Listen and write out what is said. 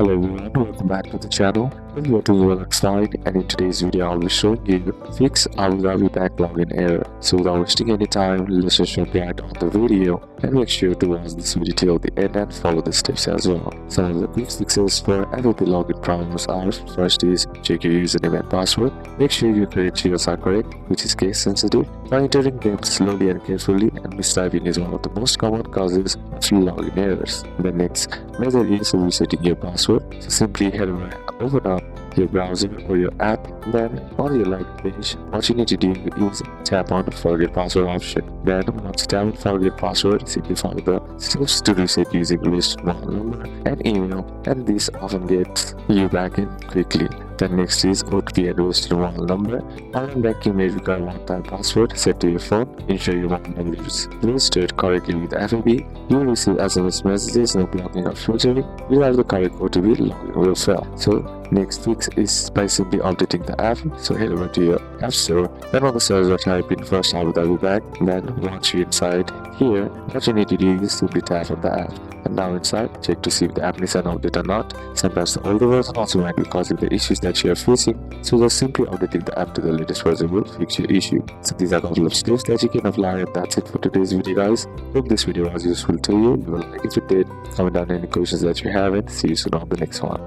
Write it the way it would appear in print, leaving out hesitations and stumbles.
Hello everyone, welcome back to the channel. We are doing well outside, and in today's video I'll be showing you fix Abu Dhabi bank login error. So without wasting any time, let's just jump right on the video and make sure to watch this video till the end and follow the steps as well. Some of the quick fixes for FOP login problems are: first is check your username and password. Make sure your credentials are correct, which is case sensitive. By entering them slowly and carefully, and mistyping is one of the most common causes of login errors. The next method is resetting your password. So simply head over and open up your browser or your app. Then on your login page, what you need to do is tap on forget password option. Then once you tap on forget password, simply follow the steps to reset using list mobile number and email, and this often gets you back in quickly. Then next is OTP and registered mobile number. Online banking may require one-time password set to your phone. Ensure your mobile number is registered correctly with FAB. You will receive SMS messages, no blocking or filtering. Without the correct OTP, login will fail. So next fix is by simply updating the app. So head over to your app store. Then on the search bar type in first Abu Dhabi Bank. Then once you're inside here, what you need to do is simply tap on the app. And now inside, check to see if the app needs an update or not. Sometimes the older version also might be causing the issues that you are facing, so just simply updating the app to the latest version will fix your issue. So these are a couple of steps that you can apply, and that's it for today's video, guys. Hope this video was useful to you. You will like it if it did. Comment down any questions that you have, and see you soon on the next one.